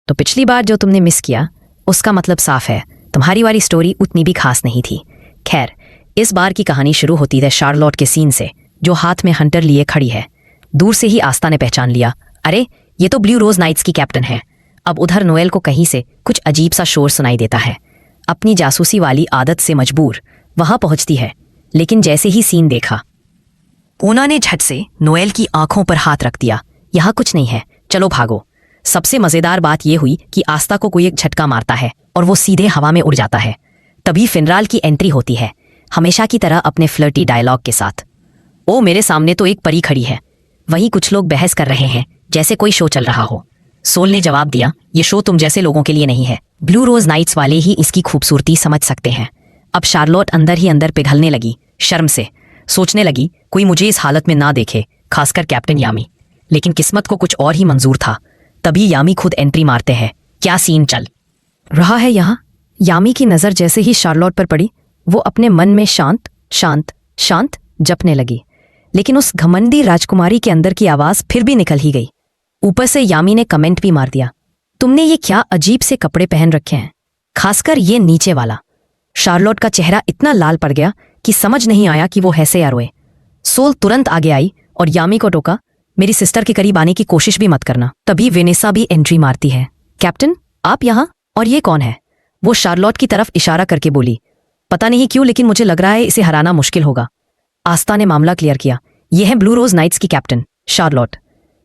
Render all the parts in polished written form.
तो पिछली बार जो तुमने मिस किया उसका मतलब साफ है, तुम्हारी वाली स्टोरी उतनी भी खास नहीं थी। खैर, इस बार की कहानी शुरू होती है शार्लोट के सीन से, जो हाथ में हंटर लिए खड़ी है। दूर से ही आस्था ने पहचान लिया, अरे ये तो ब्लू रोज नाइट्स की कैप्टन है। अब उधर नोएल को कहीं से कुछ अजीब सा शोर सुनाई देता है। अपनी जासूसी वाली आदत से मजबूर वहां पहुंचती है, लेकिन जैसे ही सीन देखा ऊना ने झट से नोएल की आंखों पर हाथ रख दिया। यहाँ कुछ नहीं है, चलो भागो। सबसे मजेदार बात यह हुई कि आस्था को कोई एक झटका मारता है और वो सीधे हवा में उड़ जाता है। तभी फिनराल की एंट्री होती है, हमेशा की तरह अपने फ्लर्टी डायलॉग के साथ। ओ मेरे सामने तो एक परी खड़ी है। वहीं कुछ लोग बहस कर रहे हैं जैसे कोई शो चल रहा हो। सोल ने जवाब दिया, ये शो तुम जैसे लोगों के लिए नहीं है, ब्लू रोज नाइट्स वाले ही इसकी खूबसूरती समझ सकते हैं। अब शार्लोट अंदर ही अंदर पिघलने लगी शर्म से। सोचने लगी कोई मुझे इस हालत में ना देखे, खासकर कैप्टन यामी। लेकिन किस्मत को कुछ और ही मंजूर था। तभी यामी खुद एंट्री मारते हैं। क्या सीन चल रहा है यहाँ? यामी की नजर जैसे ही शार्लोट पर पड़ी, वो अपने मन में शांत शांत शांत जपने लगी। लेकिन उस घमंडी राजकुमारी के अंदर की आवाज फिर भी निकल ही गई। ऊपर से यामी ने कमेंट भी मार दिया, तुमने ये क्या अजीब से कपड़े पहन रखे हैं, खासकर ये नीचे वाला। शार्लोट का चेहरा इतना लाल पड़ गया कि समझ नहीं आया कि वो हंसे या रोए। सोल तुरंत आगे आई और यामी को टोका, मेरी सिस्टर के करीब आने की कोशिश भी मत करना। तभी वेनेसा भी एंट्री मारती है। कैप्टन आप यहाँ, और ये कौन है? वो शार्लोट की तरफ इशारा करके बोली, पता नहीं क्यों लेकिन मुझे लग रहा है इसे हराना मुश्किल होगा। आस्था ने मामला क्लियर किया, ये है ब्लू रोज नाइट्स की कैप्टन शार्लोट।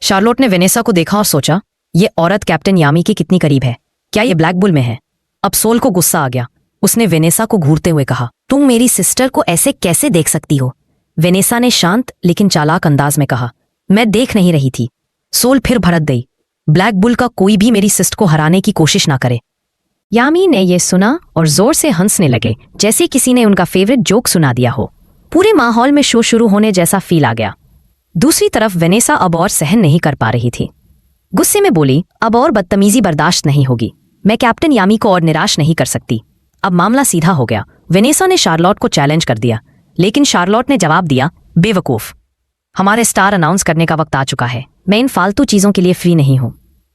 शार्लोट ने वेनेसा को देखा और सोचा, ये औरत कैप्टन यामी के कितनी करीब है, क्या ये ब्लैक बुल में है? अब सोल को गुस्सा आ गया। उसने वेनेसा को घूरते हुए कहा, तुम मेरी सिस्टर को ऐसे कैसे देख सकती हो? वेनेसा ने शांत लेकिन चालाक अंदाज में कहा, मैं देख नहीं रही थी। सोल फिर भड़क गई, ब्लैक बुल का कोई भी मेरी सिस्टर को हराने की कोशिश ना करे। यामी ने यह सुना और जोर से हंसने लगे, जैसे किसी ने उनका फेवरेट जोक सुना दिया हो। पूरे माहौल में शो शुरू होने जैसा फील आ गया। दूसरी तरफ वेनेसा अब और सहन नहीं कर पा रही थी। गुस्से में बोली, अब और बदतमीजी बर्दाश्त नहीं होगी। मैं कैप्टन यामी को और निराश नहीं कर सकती। अब मामला सीधा हो गया। वेनेसा ने शार्लोट को चैलेंज कर दिया, लेकिन शार्लोट ने जवाब दिया, बेवकूफ, हमारे स्टार अनाउंस करने का वक्त आ चुका है। मैं इन फालतू चीजों के लिए फ्री नहीं हूं।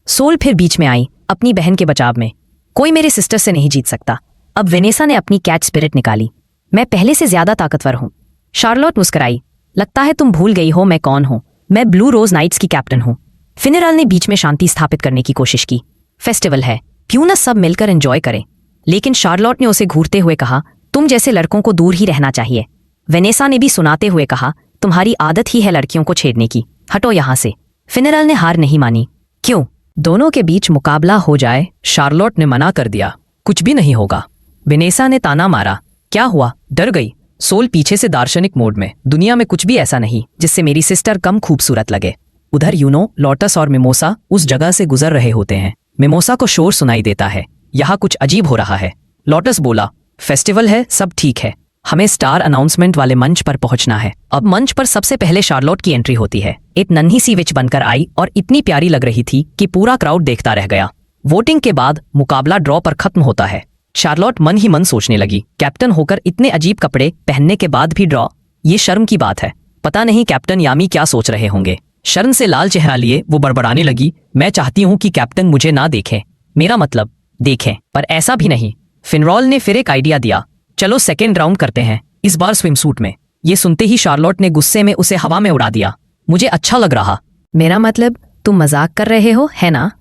सोल फिर बीच में आई अपनी बहन के बचाव में, कोई मेरे सिस्टर से नहीं जीत सकता। अब वेनेसा ने अपनी कैट स्पिरिट निकाली, मैं पहले से ज्यादा ताकतवर हूं। शार्लोट मुस्कुराई, लगता है तुम भूल गई हो मैं कौन हूं। मैं ब्लू रोज नाइट्स की कैप्टन हूं। फिनरल ने बीच में शांति स्थापित करने की कोशिश की, फेस्टिवल है, क्यों ना सब मिलकर एंजॉय करें। लेकिन शार्लोट ने उसे घूरते हुए कहा, तुम जैसे लड़कों को दूर ही रहना चाहिए। वेनेसा ने भी सुनाते हुए कहा, तुम्हारी आदत ही है लड़कियों को छेड़ने की, हटो यहां से। फिनरल ने हार नहीं मानी, क्यों दोनों के बीच मुकाबला हो जाए? शार्लोट ने मना कर दिया, कुछ भी नहीं होगा। वेनेसा ने ताना मारा, क्या हुआ, डर गई? सोल पीछे से दार्शनिक मोड में, दुनिया में कुछ भी ऐसा नहीं जिससे मेरी सिस्टर कम खूबसूरत लगे। उधर यूनो, लोटस और मिमोसा उस जगह से गुजर रहे होते हैं। मिमोसा को शोर सुनाई देता है, यहाँ कुछ अजीब हो रहा है। लोटस बोला, फेस्टिवल है, सब ठीक है, हमें स्टार अनाउंसमेंट वाले मंच पर पहुंचना है। अब मंच पर सबसे पहले शार्लोट की एंट्री होती है। एक नन्ही सी विच बनकर आई और इतनी प्यारी लग रही थी कि पूरा क्राउड देखता रह गया। वोटिंग के बाद मुकाबला ड्रॉ पर खत्म होता है। शार्लोट मन ही मन सोचने लगी, कैप्टन होकर इतने अजीब कपड़े पहनने के बाद भी ड्रॉ, ये शर्म की बात है। पता नहीं कैप्टन यामी क्या सोच रहे होंगे। शर्म से लाल चेहरा लिए वो बड़बड़ाने लगी, मैं चाहती हूँ कि कैप्टन मुझे ना देखें, मेरा मतलब देखें, पर ऐसा भी नहीं। फिनरॉल ने फिर एक आइडिया दिया, चलो सेकेंड राउंड करते हैं, इस बार स्विमसूट में। ये सुनते ही शार्लोट ने गुस्से में उसे हवा में उड़ा दिया, मुझे अच्छा लग रहा। मेरा मतलब तुम मजाक कर रहे हो, है ना?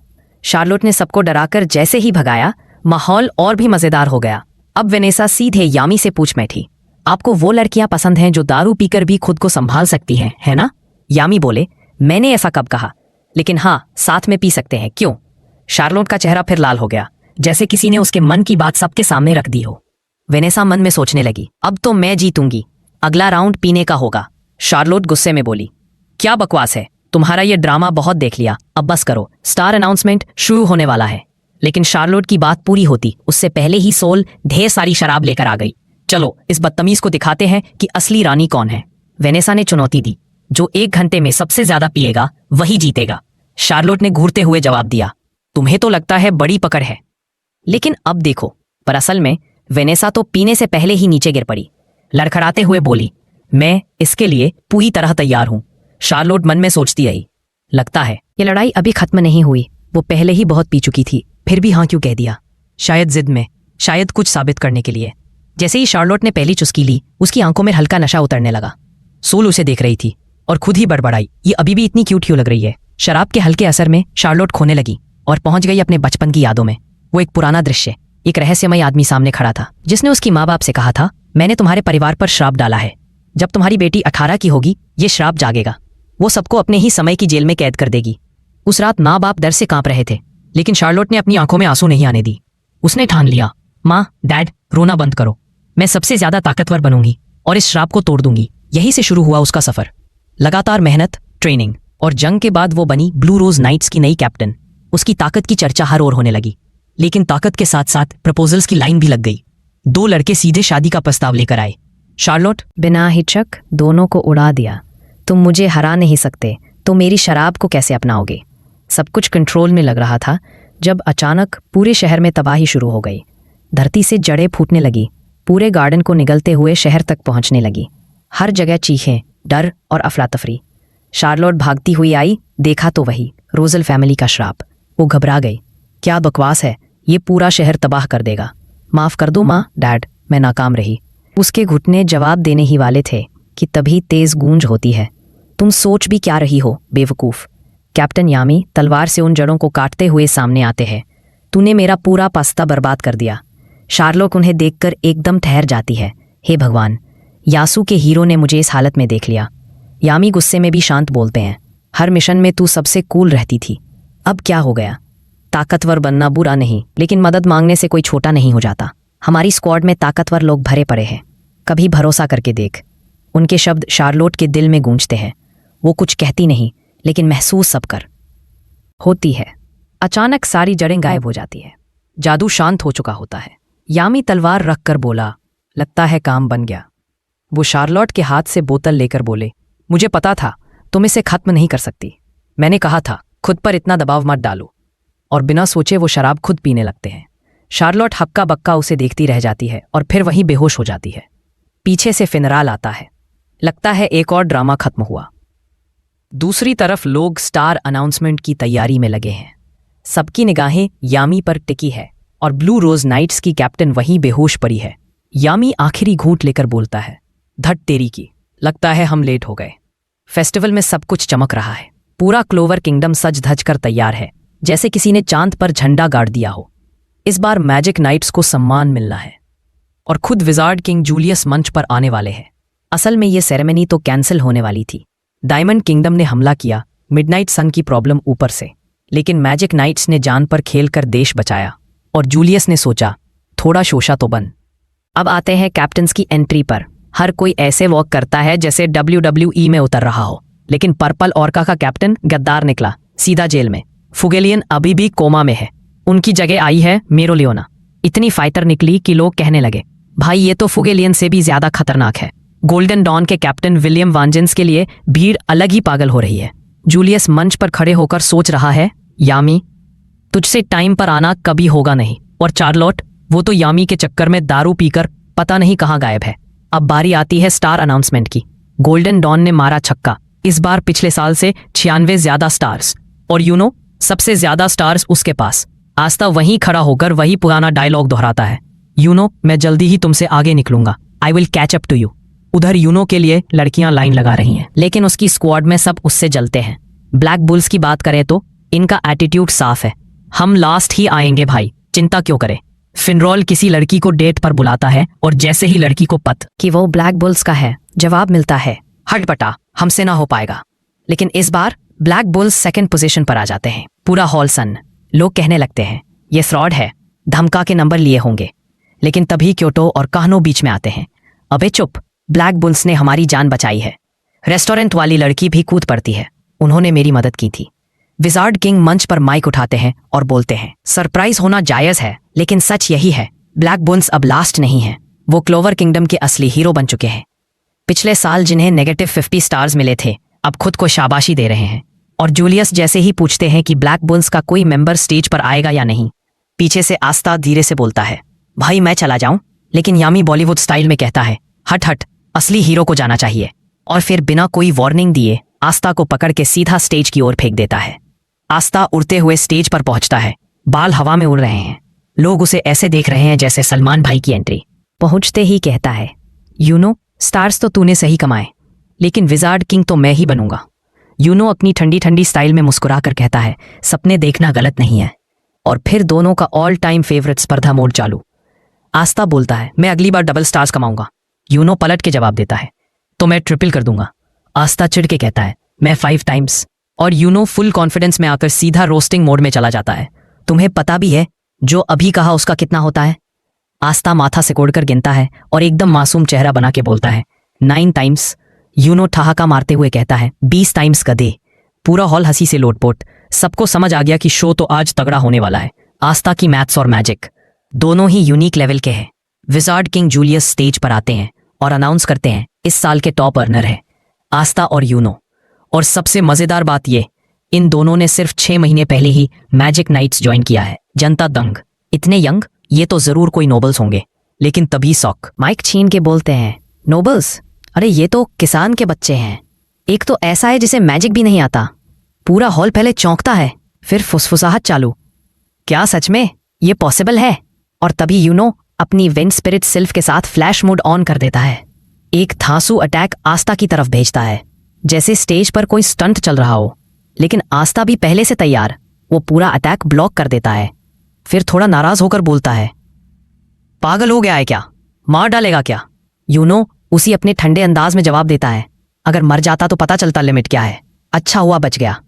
शार्लोट ने सबको डराकर जैसे ही भगाया, माहौल और भी मजेदार हो गया। अब वेनेसा सीधे यामी से पूछ बैठी, आपको वो लड़कियां पसंद हैं जो दारू पीकर भी खुद को संभाल सकती हैं, है ना? यामी बोले, मैंने ऐसा कब कहा, लेकिन हाँ साथ में पी सकते हैं, क्यों? शार्लोट का चेहरा फिर लाल हो गया, जैसे किसी ने उसके मन की बात सबके सामने रख दी हो। वेनेसा मन में सोचने लगी, अब तो मैं जीतूंगी, अगला राउंड पीने का होगा। शार्लोट गुस्से में बोली, क्या बकवास है, तुम्हारा ये ड्रामा बहुत देख लिया, अब बस करो, स्टार अनाउंसमेंट शुरू होने वाला है। लेकिन शार्लोट की बात पूरी होती उससे पहले ही सोल ढेर सारी शराब लेकर आ गई। चलो इस बदतमीज को दिखाते हैं कि असली रानी कौन है। वेनेसा ने चुनौती दी, जो 1 घंटे में सबसे ज्यादा पिएगा वही जीतेगा। शार्लोट ने घूरते हुए जवाब दिया, तुम्हें तो लगता है बड़ी पकड़ है, लेकिन अब देखो। पर असल में वेनेसा तो पीने से पहले ही नीचे गिर पड़ी। लड़खड़ाते हुए बोली, मैं इसके लिए पूरी तरह तैयार हूं। शार्लोट मन में सोचती आई, लगता है ये लड़ाई अभी खत्म नहीं हुई, वो पहले ही बहुत पी चुकी थी। फिर भी हाँ क्यों कह दिया? शायद जिद में, शायद कुछ साबित करने के लिए। जैसे ही शार्लोट ने पहली चुस्की ली, उसकी आंखों में हल्का नशा उतरने लगा। सोल उसे देख रही थी और खुद ही बड़बड़ाई, ये अभी भी इतनी क्यूट क्यों लग रही है? शराब के हल्के असर में शार्लोट खोने लगी और पहुंच गई अपने बचपन की यादों में। वो एक पुराना दृश्य, एक रहस्यमय आदमी सामने खड़ा था, जिसने उसकी माँ बाप से कहा था, मैंने तुम्हारे परिवार पर श्राप डाला है। जब तुम्हारी बेटी 18 की होगी, ये श्राप जागेगा। वो सबको अपने ही समय की जेल में कैद कर देगी। उस रात माँ बाप डर से कांप रहे थे, लेकिन शार्लोट ने अपनी आंखों में आंसू नहीं आने दी। उसने ठान लिया, माँ, डैड, रोना बंद करो। मैं सबसे ज्यादा ताकतवर बनूंगी और इस श्राप को तोड़ दूंगी। यहीं से शुरू हुआ उसका सफर। लगातार मेहनत, ट्रेनिंग और जंग के बाद वो बनी ब्लू रोज नाइट्स की नई कैप्टन। उसकी ताकत की चर्चा हर ओर होने लगी, लेकिन ताकत के साथ साथ प्रपोजल्स की लाइन भी लग गई। 2 लड़के सीधे शादी का प्रस्ताव लेकर आए। शार्लोट बिना हिचक दोनों को उड़ा दिया। तुम मुझे हरा नहीं सकते, तो मेरी शराब को कैसे अपनाओगे? सब कुछ कंट्रोल में लग रहा था जब अचानक पूरे शहर में तबाही शुरू हो गई। धरती से जड़ें फूटने लगी, पूरे गार्डन को निगलते हुए शहर तक पहुंचने लगी। हर जगह चीखें, डर और अफरा तफरी। शार्लोट भागती हुई आई, देखा तो वही रोजल फैमिली का श्राप। वो घबरा गई। क्या बकवास है, ये पूरा शहर तबाह कर देगा। माफ कर दो माँ, डैड, मैं नाकाम रही। उसके घुटने जवाब देने ही वाले थे कि तभी तेज गूंज होती है। तुम सोच भी क्या रही हो, बेवकूफ? कैप्टन यामी तलवार से उन जड़ों को काटते हुए सामने आते हैं। तूने मेरा पूरा पास्ता बर्बाद कर दिया। शार्लोट उन्हें देखकर एकदम ठहर जाती है। हे भगवान, यासू के हीरो ने मुझे इस हालत में देख लिया। यामी गुस्से में भी शांत बोलते हैं, हर मिशन में तू सबसे कूल रहती थी, अब क्या हो गया? ताकतवर बनना बुरा नहीं, लेकिन मदद मांगने से कोई छोटा नहीं हो जाता। हमारी स्क्वाड में ताकतवर लोग भरे पड़े हैं, कभी भरोसा करके देख। उनके शब्द शार्लोट के दिल में गूंजते हैं। वो कुछ कहती नहीं, लेकिन महसूस सब कर होती है। अचानक सारी जड़ें गायब हो जाती है। जादू शांत हो चुका होता है। यामी तलवार रख कर बोला, लगता है काम बन गया। वो शार्लोट के हाथ से बोतल लेकर बोले, मुझे पता था तुम इसे खत्म नहीं कर सकती। मैंने कहा था खुद पर इतना दबाव मत डालो। और बिना सोचे वो शराब खुद पीने लगते हैं। शार्लोट हक्का बक्का उसे देखती रह जाती है और फिर वहीं बेहोश हो जाती है। पीछे से फिनराल आता है। लगता है एक और ड्रामा खत्म हुआ। दूसरी तरफ लोग स्टार अनाउंसमेंट की तैयारी में लगे हैं। सबकी निगाहें यामी पर टिकी है और ब्लू रोज नाइट्स की कैप्टन वहीं बेहोश पड़ी है। यामी आखिरी घूंट लेकर बोलता है, धट तेरी की, लगता है हम लेट हो गए। फेस्टिवल में सब कुछ चमक रहा है। पूरा क्लोवर किंगडम सज धज कर तैयार है, जैसे किसी ने चांद पर झंडा गाड़ दिया हो। इस बार मैजिक नाइट्स को सम्मान मिलना है और खुद विजार्ड किंग जूलियस मंच पर आने वाले हैं। असल में ये सेरेमनी तो कैंसिल होने वाली थी। डायमंड किंगडम ने हमला किया मिडनाइट सन की प्रॉब्लम ऊपर से, लेकिन मैजिक नाइट्स ने जान पर खेलकर देश बचाया और जूलियस ने सोचा थोड़ा शोशा तो बन। अब आते हैं कैप्टन्स की एंट्री पर। हर कोई ऐसे वॉक करता है जैसे WWE में उतर रहा हो, लेकिन पर्पल ऑर्का का कैप्टन गद्दार निकला, सीधा जेल में। फुगेलियन अभी भी कोमा में है, उनकी जगह आई है मेरोलियोना। इतनी फाइटर निकली कि लोग कहने लगे, भाई ये तो फुगेलियन से भी ज्यादा खतरनाक है। गोल्डन डॉन के कैप्टन विलियम वांजेंस के लिए भीड़ अलग ही पागल हो रही है। जूलियस मंच पर खड़े होकर सोच रहा है, यामी तुझसे टाइम पर आना कभी होगा नहीं। और चार्लोट, वो तो यामी के चक्कर में दारू पीकर पता नहीं कहाँ गायब है। अब बारी आती है स्टार अनाउंसमेंट की। गोल्डन डॉन ने मारा छक्का। इस बार पिछले साल से 96 ज्यादा स्टार्स, और सबसे ज्यादा स्टार्स उसके पास। आस्था वहीं खड़ा होकर वही पुराना डायलॉग दोहराता है, मैं जल्दी ही तुमसे आगे निकलूंगा, I will catch up to you. उधर के लिए लड़कियां लाइन लगा रही हैं, लेकिन उसकी स्क्वाड में सब उससे जलते हैं। ब्लैक बुल्स की बात करें तो इनका एटीट्यूड साफ है, हम लास्ट ही आएंगे भाई, चिंता क्यों करें। फिनरॉल किसी लड़की को डेट पर बुलाता है और जैसे ही लड़की को पता कि वो ब्लैक बुल्स का है, जवाब मिलता है, हट बटा, हमसे ना हो पाएगा। लेकिन इस बार ब्लैक बुल्स सेकंड पोजीशन पर आ जाते हैं। पूरा हॉल सन। लोग कहने लगते हैं ये फ्रॉड है, धमका के नंबर लिए होंगे। लेकिन तभी क्योटो और काहनो बीच में आते हैं। अबे चुप, ब्लैक बुल्स ने हमारी जान बचाई है। रेस्टोरेंट वाली लड़की भी कूद पड़ती है, उन्होंने मेरी मदद की थी। विजार्ड किंग मंच पर माइक उठाते हैं और बोलते हैं, सरप्राइज होना जायज है, लेकिन सच यही है, ब्लैक बुल्स अब लास्ट नहीं है, वो क्लोवर किंगडम के असली हीरो बन चुके हैं। पिछले साल जिन्हें -50 स्टार्स मिले थे, अब खुद को शाबाशी दे रहे हैं। और जूलियस जैसे ही पूछते हैं कि ब्लैक बुल्स का कोई मेंबर स्टेज पर आएगा या नहीं, पीछे से आस्था धीरे से बोलता है, भाई मैं चला जाऊं। लेकिन यामी बॉलीवुड स्टाइल में कहता है, हट हट, असली हीरो को जाना चाहिए। और फिर बिना कोई वार्निंग दिए आस्था को पकड़ के सीधा स्टेज की ओर फेंक देता है। आस्था उड़ते हुए स्टेज पर पहुंचता है, बाल हवा में उड़ रहे हैं। लोग उसे ऐसे देख रहे हैं जैसे सलमान भाई की एंट्री। पहुंचते ही कहता है, यूनो, स्टार्स तो तूने सही कमाए, लेकिन विजार्ड किंग तो मैं ही बनूंगा। यूनो अपनी ठंडी ठंडी स्टाइल में मुस्कुरा कर कहता है, सपने देखना गलत नहीं है। और फिर दोनों का ऑल टाइम फेवरेट स्पर्धा मोड चालू। आस्था बोलता है, मैं अगली बार डबल स्टार्स कमाऊंगा। यूनो पलट के जवाब देता है, तो मैं ट्रिपल कर दूंगा। आस्था चिढ़ के कहता है, मैं 5 टाइम्स। और यूनो फुल कॉन्फिडेंस में आकर सीधा रोस्टिंग मोड में चला जाता है। तुम्हें पता भी है जो अभी कहा उसका कितना होता है? आस्था माथा सिकोड़कर गिनता है और एकदम मासूम चेहरा बना के बोलता है, 9 टाइम्स। यूनो ठहाका मारते हुए कहता है, 20 टाइम्स गधे। पूरा हॉल हंसी से लोटपोट। सबको समझ आ गया कि शो तो आज तगड़ा होने वाला है। आस्था की मैथ्स और मैजिक दोनों ही यूनिक लेवल के हैं। विजार्ड किंग जूलियस स्टेज पर आते हैं और अनाउंस करते हैं, इस साल के टॉप अर्नर है आस्था और यूनो। और सबसे मजेदार बात ये, इन दोनों ने सिर्फ 6 महीने पहले ही मैजिक नाइट्स ज्वाइन किया है। जनता दंग, इतने यंग, ये तो जरूर कोई नोबल्स होंगे। लेकिन तभी सॉक माइक छीन के बोलते हैं, नोबल्स? अरे ये तो किसान के बच्चे हैं। एक तो ऐसा है जिसे मैजिक भी नहीं आता। पूरा हॉल पहले चौंकता है, फिर फुसफुसाहट चालू। क्या सच में ये पॉसिबल है? और तभी यूनो अपनी विंड स्पिरिट सिल्फ के साथ फ्लैश मोड ऑन कर देता है। एक थांसू अटैक आस्था की तरफ भेजता है, जैसे स्टेज पर कोई स्टंट चल रहा हो। लेकिन आस्था भी पहले से तैयार, वो पूरा अटैक ब्लॉक कर देता है। फिर थोड़ा नाराज होकर बोलता है, पागल हो गया है क्या? मार डालेगा क्या? यूनो उसी अपने ठंडे अंदाज में जवाब देता है, अगर मर जाता तो पता चलता लिमिट क्या है। अच्छा हुआ बच गया।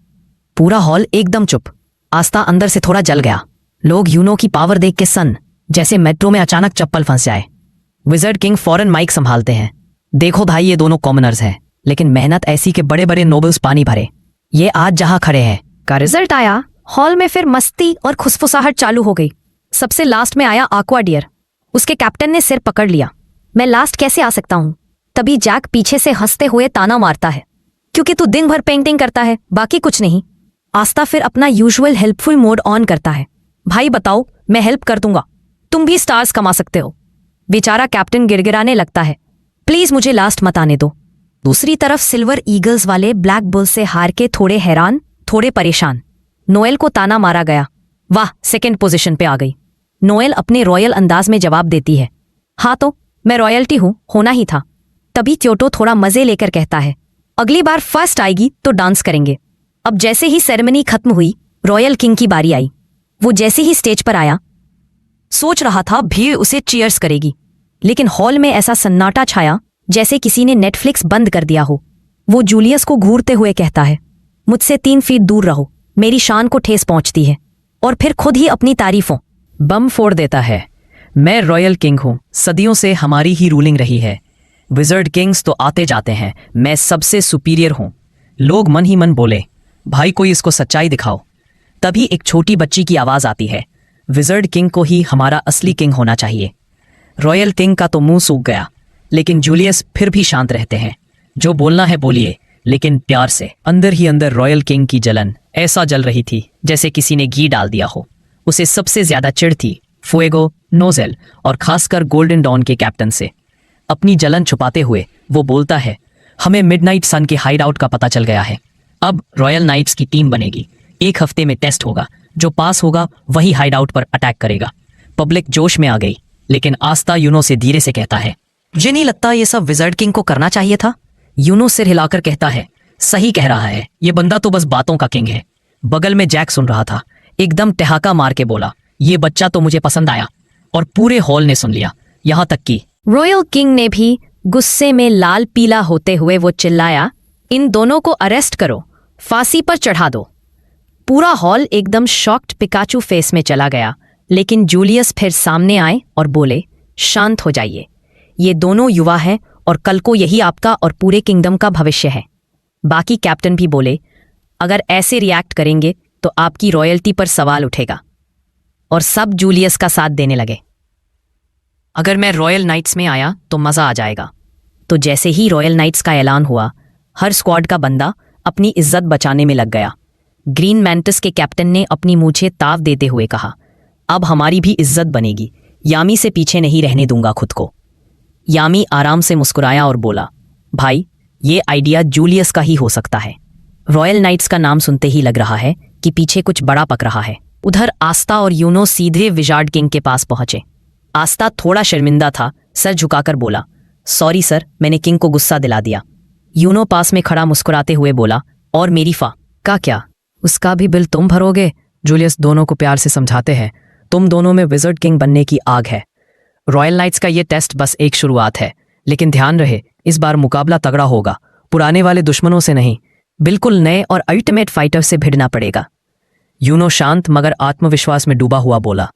पूरा हॉल एकदम चुप। आस्था अंदर से थोड़ा जल गया। लोग यूनो की पावर देख के सन, जैसे मेट्रो में अचानक चप्पल फंस जाए। विजर्ड किंग फौरन माइक संभालते हैं, देखो भाई, ये दोनों कॉमनर्स हैं, लेकिन मेहनत ऐसी के बड़े बड़े नोबल्स पानी भरे। ये आज जहां खड़े हैं का रिजल्ट आया। हॉल में फिर मस्ती और खुसफुसाहट चालू हो गई। सबसे लास्ट में आया आक्वा डियर। उसके कैप्टन ने सिर पकड़ लिया, मैं लास्ट कैसे आ सकता हूं? तभी जैक पीछे से हंसते हुए ताना मारता है, क्योंकि तू दिन भर पेंटिंग करता है, बाकी कुछ नहीं। आस्था फिर अपना यूजुअल हेल्पफुल मोड ऑन करता है, भाई बताओ, मैं हेल्प कर दूंगा, तुम भी स्टार्स कमा सकते हो। बेचारा कैप्टन गिड़गिड़ाने लगता है, प्लीज मुझे लास्ट मत आने दो। दूसरी तरफ सिल्वर ईगल्स वाले ब्लैक बुल से हार के थोड़े हैरान, थोड़े परेशान। नोएल को ताना मारा गया, वाह, सेकंड पोजीशन पे आ गई। नोएल अपने रॉयल अंदाज में जवाब देती है, हाँ तो मैं रॉयल्टी हूं, होना ही था। तभी क्योटो थोड़ा मजे लेकर कहता है, अगली बार फर्स्ट आएगी तो डांस करेंगे। अब जैसे ही सेरेमनी खत्म हुई, रॉयल किंग की बारी आई। वो जैसे ही स्टेज पर आया, सोच रहा था भीड़ उसे चीयर्स करेगी, लेकिन हॉल में ऐसा सन्नाटा छाया जैसे किसी ने नेटफ्लिक्स बंद कर दिया हो। वो जूलियस को घूरते हुए कहता है, मुझसे 3 फीट दूर रहो, मेरी शान को ठेस पहुंचती है। और फिर खुद ही अपनी तारीफों बम फोड़ देता है, मैं रॉयल किंग हूं, सदियों से हमारी ही रूलिंग रही है। विजर्ड किंग्स तो आते जाते हैं, मैं सबसे सुपीरियर हूं। लोग मन ही मन बोले, भाई कोई इसको सच्चाई दिखाओ। तभी एक छोटी बच्ची की आवाज आती है, विजर्ड किंग को ही हमारा असली किंग होना चाहिए। रॉयल किंग का तो मुंह सूख गया, लेकिन जूलियस फिर भी शांत रहते हैं। जो बोलना है बोलिए, लेकिन प्यार से। अंदर ही अंदर रॉयल किंग की जलन ऐसा जल रही थी जैसे किसी ने घी डाल दिया हो। उसे सबसे ज्यादा चिढ़ थी फुएगो, नोजेल और खासकर गोल्डन डॉन के कैप्टन से। अपनी जलन छुपाते हुए वो बोलता है, हमें मिडनाइट सन के हाइड आउट का पता चल गया है। अब रॉयल नाइट्स की टीम बनेगी। 1 हफ्ते में टेस्ट होगा, जो पास होगा वही हाइड आउट पर अटैक करेगा। पब्लिक जोश में आ गई, लेकिन आस्था यूनो से धीरे से कहता है, मुझे नहीं लगता ये सब विजर्ड किंग को करना चाहिए था। यूनो सिर हिलाकर कहता है, सही कह रहा है, ये बंदा तो बस बातों का किंग है। बगल में जैक सुन रहा था, एकदम ठहाका मार के बोला, ये बच्चा तो मुझे पसंद आया। और पूरे हॉल ने सुन लिया, यहां तक कि रॉयल किंग ने भी गुस्से में लाल पीला होते हुए वो चिल्लाया, इन दोनों को अरेस्ट करो, फांसी पर चढ़ा दो। पूरा हॉल एकदम शॉक्ड पिकाचू फेस में चला गया, लेकिन जूलियस फिर सामने आए और बोले, शांत हो जाइए, ये दोनों युवा हैं और कल को यही आपका और पूरे किंगडम का भविष्य है। बाकी कैप्टन भी बोले, अगर ऐसे रिएक्ट करेंगे तो आपकी रॉयल्टी पर सवाल उठेगा। और सब जूलियस का साथ देने लगे। अगर मैं रॉयल नाइट्स में आया तो मजा आ जाएगा। तो जैसे ही रॉयल नाइट्स का ऐलान हुआ, हर स्क्वाड का बंदा अपनी इज्जत बचाने में लग गया। ग्रीन मैंटिस के कैप्टन ने अपनी मूछें ताव देते हुए कहा, अब हमारी भी इज्जत बनेगी, यामी से पीछे नहीं रहने दूंगा खुद को। यामी आराम से मुस्कुराया और बोला, भाई ये आइडिया जूलियस का ही हो सकता है। रॉयल नाइट्स का नाम सुनते ही लग रहा है कि पीछे कुछ बड़ा पक रहा है। उधर आस्था और यूनो सीधे विजार्ड किंग के पास पहुंचे। आस्था थोड़ा शर्मिंदा था, सर झुकाकर बोला, सॉरी सर, मैंने किंग को गुस्सा दिला दिया। यूनो पास में खड़ा मुस्कुराते हुए बोला, और मेरी फा का क्या? उसका भी बिल तुम भरोगे? जूलियस दोनों को प्यार से समझाते हैं, तुम दोनों में विजर्ड किंग बनने की आग है। रॉयल नाइट्स का ये टेस्ट बस एक शुरुआत है, लेकिन ध्यान रहे इस बार मुकाबला तगड़ा होगा, पुराने वाले दुश्मनों से नहीं, बिल्कुल नए और अल्टीमेट फाइटर से भिड़ना पड़ेगा। यूनो शांत मगर आत्मविश्वास में डूबा हुआ बोला,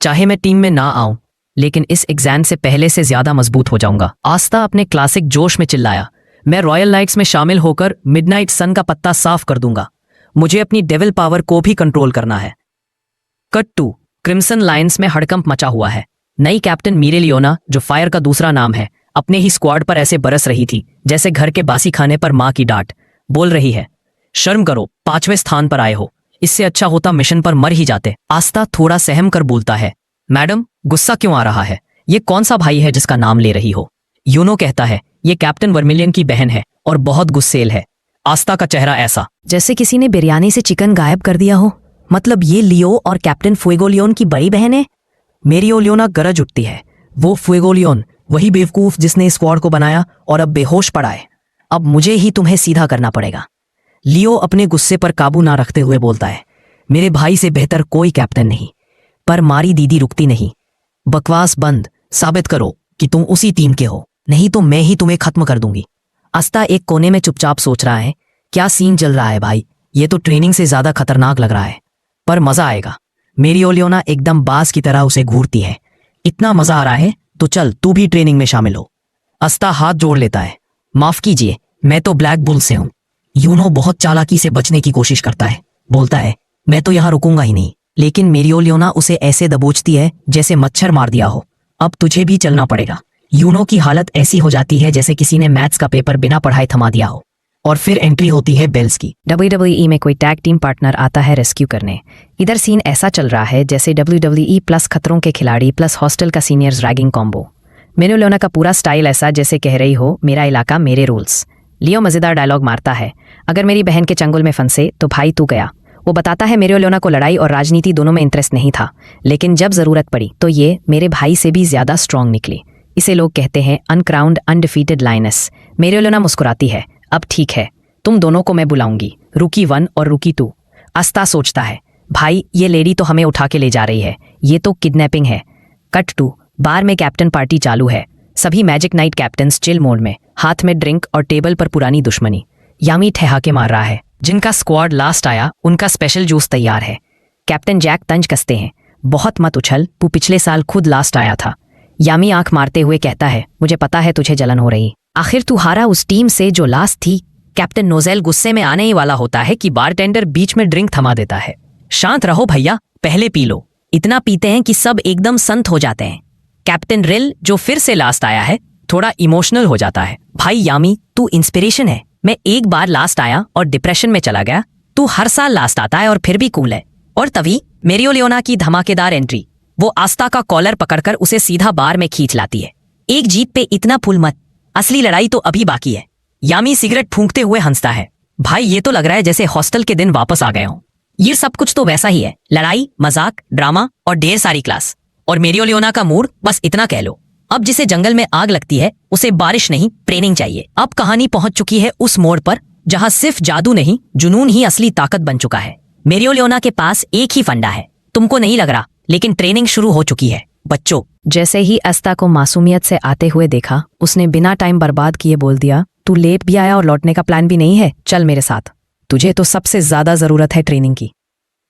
चाहे मैं टीम में ना आऊं, लेकिन इस एग्जाम से पहले से ज्यादा मजबूत हो जाऊंगा। आस्था अपने क्लासिक जोश में चिल्लाया, मैं रॉयल नाइट्स में शामिल होकर मिडनाइट सन का पत्ता साफ कर दूंगा। मुझे अपनी डेविल पावर को भी कंट्रोल करना है। कट 2 क्रिम्सन लायंस में हड़कंप मचा हुआ है। नई कैप्टन मीरेलियोना, जो फायर का दूसरा नाम है, अपने ही स्क्वाड पर ऐसे बरस रही थी जैसे घर के बासी खाने पर मां की डांट। बोल रही है, शर्म करो, 5वें स्थान पर आए हो, इससे अच्छा होता मिशन पर मर ही जाते। आस्था थोड़ा सहम कर बोलता है, मैडम गुस्सा क्यों आ रहा है? ये कौन सा भाई है जिसका नाम ले रही हो? यूनो कहता है, ये कैप्टन वर्मिलियन की बहन है और बहुत गुस्सेल है। आस्था का चेहरा ऐसा जैसे किसी ने बिरयानी से चिकन गायब कर दिया हो। मतलब ये लियो और कैप्टन फुएगोलियोन की बड़ी बहन है? मेरी ओलियोना गरज उठती है, वो फुएगोलियोन, वही बेवकूफ जिसने स्क्वाड को बनाया और अब बेहोश पड़ा है। अब मुझे ही तुम्हें सीधा करना पड़ेगा। लियो अपने गुस्से पर काबू ना रखते हुए बोलता है, मेरे भाई से बेहतर कोई कैप्टन नहीं। पर मारी दीदी रुकती नहीं, बकवास बंद, साबित करो कि तुम उसी टीम के हो, नहीं तो मैं ही तुम्हें खत्म कर दूंगी। आस्था एक कोने में चुपचाप सोच रहा है, क्या सीन चल रहा है भाई, ये तो ट्रेनिंग से ज्यादा खतरनाक लग रहा है, पर मजा आएगा। मेरी ओलियोना एकदम बाज की तरह उसे घूरती है, इतना मजा आ रहा है तो चल तू भी ट्रेनिंग में शामिल हो। आस्था हाथ जोड़ लेता है, माफ कीजिए, मैं तो ब्लैक बुल से हूं। यूनो बहुत चालाकी से बचने की कोशिश करता है, बोलता है, मैं तो यहां रुकूंगा ही नहीं, लेकिन मेरी ओलियोना उसे ऐसे दबोचती है जैसे मच्छर मार दिया हो। अब तुझे भी चलना पड़ेगा। यूनो की हालत ऐसी हो जाती है जैसे किसी ने मैथ्स का पेपर बिना पढ़ाए थमा दिया हो। और फिर एंट्री होती है बेल्स की। WWE में कोई टैग टीम पार्टनर आता है रेस्क्यू करने। इधर सीन ऐसा चल रहा है जैसे WWE प्लस खतरों के खिलाड़ी प्लस हॉस्टल का सीनियर्स रैगिंग कॉम्बो। मेनोलोना का पूरा स्टाइल ऐसा जैसे कह रही हो, मेरा इलाका मेरे रूल्स। लियो मजेदार डायलॉग मारता है, अगर मेरी बहन के चंगुल में फंसे तो भाई तू गया। वो बताता है मेरियोलोना को लड़ाई और राजनीति दोनों में इंटरेस्ट नहीं था, लेकिन जब जरूरत पड़ी तो ये मेरे भाई से भी ज्यादा स्ट्रांग निकली। इसे लोग कहते हैं अनक्राउंड अनडिफीटेड लाइनस। मेरियोलोना मुस्कुराती है, अब ठीक है, तुम दोनों को मैं बुलाऊंगी, रुकी 1 और रुकी 2। आस्था सोचता है, भाई ये लेडी तो हमें उठा के ले जा रही है, ये तो किडनैपिंग है। कट 2 बार में कैप्टन पार्टी चालू है। सभी magic night captains chill mode में, हाथ में ड्रिंक और टेबल पर पुरानी दुश्मनी। यामी ठहाके मार रहा है, जिनका स्क्वाड लास्ट आया उनका स्पेशल जूस तैयार है। कैप्टन जैक तंज कसते हैं, बहुत मत उछल, तू पिछले साल खुद लास्ट आया था। यामी आंख मारते हुए कहता है, मुझे पता है तुझे जलन हो रही, आखिर तू हारा उस टीम से जो लास्ट थी। कैप्टन नोजेल गुस्से में आने ही वाला होता है कि बारटेंडर बीच में ड्रिंक थमा देता है। शांत रहो भैया, पहले पी लो। इतना पीते हैं कि सब एकदम संत हो जाते हैं। कैप्टन रिल, जो फिर से लास्ट आया है, थोड़ा इमोशनल हो जाता है। भाई यामी, तू इंस्पिरेशन है। मैं एक बार लास्ट आया और डिप्रेशन में चला गया, तू हर साल लास्ट आता है और फिर भी कूल है। और तभी मेरियोलियोना की धमाकेदार एंट्री, वो आस्था का कॉलर पकड़कर उसे सीधा बार में खींच लाती है। एक जीत पे इतना फुल मत, असली लड़ाई तो अभी बाकी है। यामी सिगरेट फूंकते हुए हंसता है, भाई ये तो लग रहा है जैसे हॉस्टल के दिन वापस आ गए हों। ये सब कुछ तो वैसा ही है, लड़ाई, मजाक, ड्रामा और ढेर सारी क्लास। और मेरियोलियोना का मूड बस इतना कह लो, अब जिसे जंगल में आग लगती है उसे बारिश नहीं ट्रेनिंग चाहिए। अब कहानी पहुंच चुकी है उस मोड़ पर जहां सिर्फ जादू नहीं, जुनून ही असली ताकत बन चुका है। मेरियोलियोना के पास एक ही फंडा है, तुमको नहीं लग रहा, लेकिन ट्रेनिंग शुरू हो चुकी है बच्चों। जैसे ही आस्था को मासूमियत से आते हुए देखा, उसने बिना टाइम बर्बाद किए बोल दिया, तू लेट भी आया और लौटने का प्लान भी नहीं है, चल मेरे साथ, तुझे तो सबसे ज्यादा जरूरत है ट्रेनिंग की।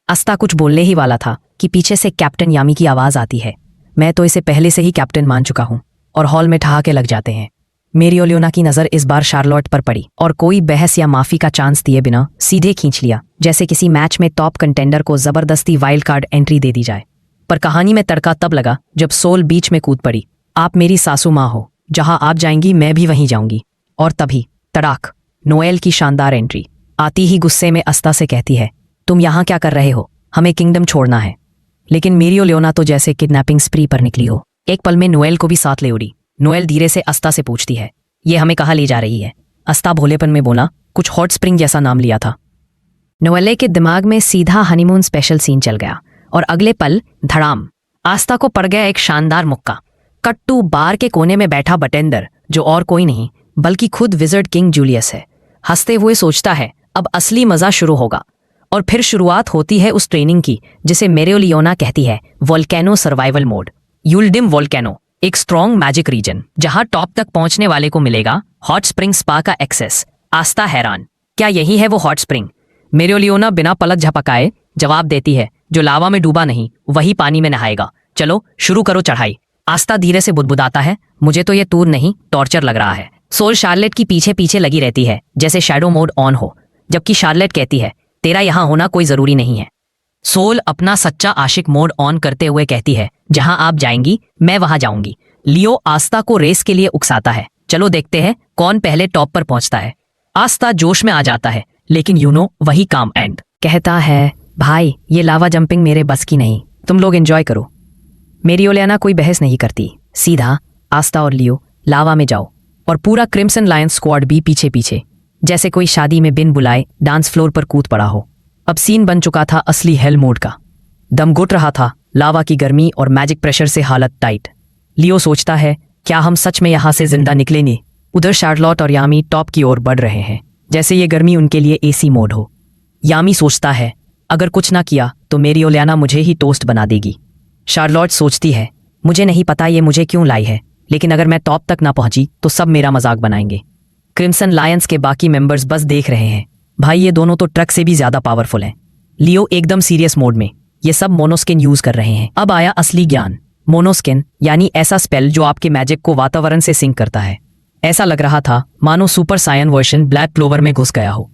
आस्था कुछ बोलने ही वाला था कि पीछे से कैप्टन यामी की आवाज आती है, मैं तो इसे पहले से ही कैप्टन मान चुका हूं। और हॉल में ठहाके लग जाते हैं। मेरियोलियोना की नजर इस बार शार्लोट पर पड़ी और कोई बहस या माफी का चांस दिए बिना सीधे खींच लिया, जैसे किसी मैच में टॉप कंटेंडर को जबरदस्ती वाइल्ड कार्ड एंट्री दे दी जाए। पर कहानी में तड़का तब लगा जब सोल बीच में कूद पड़ी, आप मेरी सासू माँ हो, जहां आप जाएंगी मैं भी वहीं जाऊंगी। और तभी तड़ाक, नोएल की शानदार एंट्री। आती ही गुस्से में आस्था से कहती है, तुम यहाँ क्या कर रहे हो, हमें किंगडम छोड़ना है। लेकिन मेरियोलियोना तो जैसे किडनैपिंग स्प्री पर निकली हो, एक पल में नोएल को भी साथ ले उड़ी। नोएल धीरे से आस्था से पूछती है, ये हमें कहाँ ले जा रही है? आस्था भोलेपन में बोला, कुछ हॉट स्प्रिंग जैसा नाम लिया था। नोएले के दिमाग में सीधा हनीमून स्पेशल सीन चल गया। और अगले पल धड़ाम, आस्था को पड़ गया एक शानदार मुक्का। कट्टू बार के कोने में बैठा बटेंदर, जो और कोई नहीं बल्कि खुद विजर्ड किंग जूलियस है, हंसते हुए सोचता है अब असली मजा शुरू होगा। और फिर शुरुआत होती है उस ट्रेनिंग की जिसे मेरियोलियोना कहती है, वोल्केनो सर्वाइवल मोड। यूल्डिम वोल्केनो, एक स्ट्रॉन्ग मैजिक रीजन जहां टॉप तक पहुंचने वाले को मिलेगा हॉट स्प्रिंग स्पा का एक्सेस। आस्था हैरान, क्या यही है वो हॉट स्प्रिंग? मेरियोलियोना बिना पलक झपकाए जवाब देती है, जो लावा में डूबा नहीं वही पानी में नहाएगा। चलो शुरू करो चढ़ाई। आस्था धीरे से बुदबुदाता है, मुझे तो ये तूर नहीं टॉर्चर लग रहा है। सोल शार्लेट की पीछे पीछे लगी रहती है जैसे शैडो मोड ऑन हो, जबकि शार्लेट कहती है तेरा यहां होना कोई जरूरी नहीं है। सोल अपना सच्चा आशिक मोड ऑन करते हुए कहती है, जहां आप जाएंगी मैं वहां जाऊंगी। लियो आस्था को रेस के लिए उकसाता है, चलो देखते हैं कौन पहले टॉप पर पहुंचता है। आस्था जोश में आ जाता है, लेकिन यूनो वही काम एंड कहता है, भाई ये लावा जंपिंग मेरे बस की नहीं, तुम लोग एंजॉय करो। मेरियोलियाना कोई बहस नहीं करती, सीधा आस्था और लियो लावा में जाओ, और पूरा क्रिम्सन लायन स्क्वाड भी पीछे पीछे, जैसे कोई शादी में बिन बुलाए डांस फ्लोर पर कूद पड़ा हो। अब सीन बन चुका था असली हेल मोड का। दम घुट रहा था, लावा की गर्मी और मैजिक प्रेशर से हालत टाइट। लियो सोचता है, क्या हम सच में यहां से जिंदा निकलेंगे? उधर शार्लॉट और यामी टॉप की ओर बढ़ रहे हैं, जैसे ये गर्मी उनके लिए एसी मोड हो। यामी सोचता है, अगर कुछ ना किया तो मेरियोलियाना मुझे ही टोस्ट बना देगी। शार्लॉट सोचती है, मुझे नहीं पता ये मुझे क्यों लाई है, लेकिन अगर मैं टॉप तक ना पहुंची तो सब मेरा मजाक बनाएंगे। क्रिम्सन लायंस के बाकी मेंबर्स बस देख रहे हैं, भाई ये दोनों तो ट्रक से भी ज्यादा पावरफुल हैं। लियो एकदम सीरियस मोड में, ये सब मोनोस्किन यूज कर रहे हैं। अब आया असली ज्ञान। मोनोस्किन यानी ऐसा स्पेल जो आपके मैजिक को वातावरण से सिंक करता है। ऐसा लग रहा था मानो super saiyan version black clover में घुस गया हो।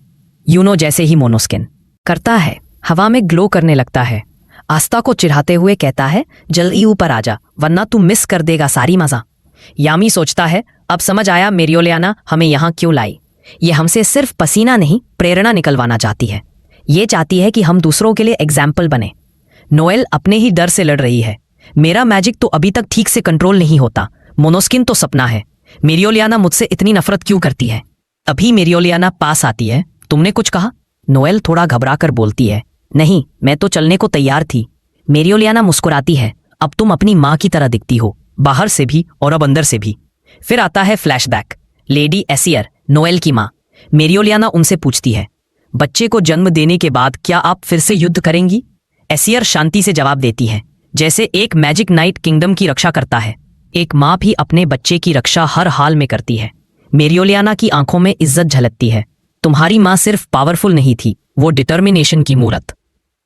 यूनो जैसे ही मोनोस्किन करता है, हवा में ग्लो करने लगता है। आस्था को चिढ़ाते हुए कहता है, जल्दी ऊपर आ जा वरना तू मिस कर देगा सारी मजा। यामी सोचता है, अब समझ आया मेरियोलियाना हमें यहाँ क्यों लाई। ये हमसे सिर्फ पसीना नहीं प्रेरणा निकलवाना चाहती है। ये चाहती है कि हम दूसरों के लिए एग्जाम्पल बने। नोएल अपने ही डर से लड़ रही है, मेरा मैजिक तो अभी तक ठीक से कंट्रोल नहीं होता, मोनोस्किन तो सपना है। मेरियोलियाना मुझसे इतनी नफरत क्यों करती है? अभी मेरियोलियाना पास आती है, तुमने कुछ कहा? नोएल थोड़ा घबरा कर बोलती है, नहीं मैं तो चलने को तैयार थी। मेरियोलियाना मुस्कुराती है, अब तुम अपनी माँ की तरह दिखती हो, बाहर से भी और अब अंदर से भी। फिर आता है फ्लैशबैक। लेडी एसियर, नोएल की माँ। मेरियोलियाना उनसे पूछती है, बच्चे को जन्म देने के बाद क्या आप फिर से युद्ध करेंगी? एसियर शांति से जवाब देती है, जैसे एक मैजिक नाइट किंगडम की रक्षा करता है, एक माँ भी अपने बच्चे की रक्षा हर हाल में करती है। मेरियोलियाना की आंखों में इज्जत झलकती है, तुम्हारी माँ सिर्फ पावरफुल नहीं थी, वो डिटर्मिनेशन की मूरत।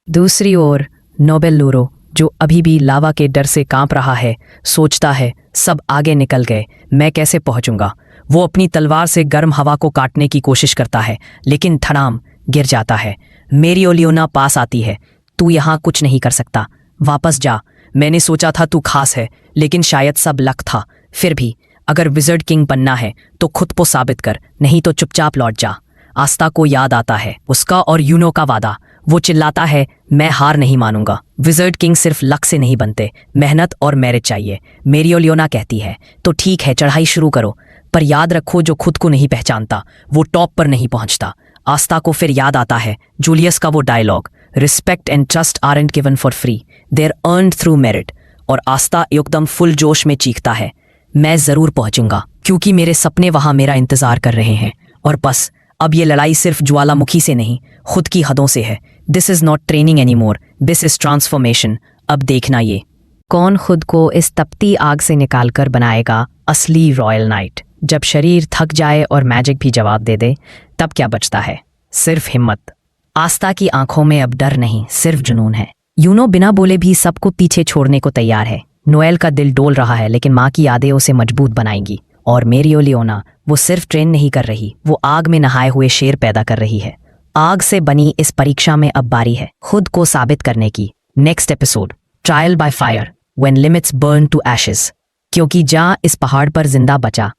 दूसरी ओर नोबेल लूरो, जो अभी भी लावा के डर से कांप रहा है, सोचता है सब आगे निकल गए, मैं कैसे पहुंचूंगा। वो अपनी तलवार से गर्म हवा को काटने की कोशिश करता है, लेकिन धड़ाम गिर जाता है। मेरियोलियोना पास आती है, तू यहाँ कुछ नहीं कर सकता, वापस जा। मैंने सोचा था तू खास है, लेकिन शायद सब लक था। फिर भी अगर विजर्ड किंग बनना है तो खुद को साबित कर, नहीं तो चुपचाप लौट जा। आस्था को याद आता है उसका और यूनो का वादा। वो चिल्लाता है, मैं हार नहीं मानूंगा। विजर्ड किंग सिर्फ लक से नहीं बनते, मेहनत और मेरिट चाहिए। मेरियोलियोना कहती है, तो ठीक है चढ़ाई शुरू करो, पर याद रखो जो खुद को नहीं पहचानता वो टॉप पर नहीं पहुंचता। आस्था को फिर याद आता है जूलियस का वो dialogue, respect and trust aren't given for free, they are earned through merit. और आस्था एकदम फुल जोश में चीखता है, मैं जरूर पहुंचूंगा क्योंकि मेरे सपने वहां मेरा इंतजार कर रहे हैं। और बस अब ये लड़ाई सिर्फ ज्वालामुखी से नहीं, खुद की हदों से है। This is not training any more, this is transformation. अब देखना ये कौन खुद को इस तपती आग से निकालकर बनाएगा असली रॉयल नाइट। जब शरीर थक जाए और मैजिक भी जवाब दे दे, तब क्या बचता है? सिर्फ हिम्मत। आस्था की आंखों में अब डर नहीं, सिर्फ जुनून है। यूनो बिना बोले भी सबको पीछे छोड़ने को तैयार है। नोएल का दिल डोल रहा है, लेकिन माँ की यादें उसे मजबूत बनाएंगी। और मेरियोलियोना, वो सिर्फ ट्रेन नहीं कर रही, वो आग में नहाए हुए शेर पैदा कर रही है। आग से बनी इस परीक्षा में अब बारी है खुद को साबित करने की। Next episode, trial by fire, when limits burn to ashes. क्योंकि जहाँ इस पहाड़ पर जिंदा बचा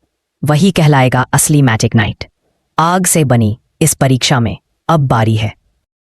वही कहलाएगा असली मैजिक नाइट। आग से बनी इस परीक्षा में अब बारी है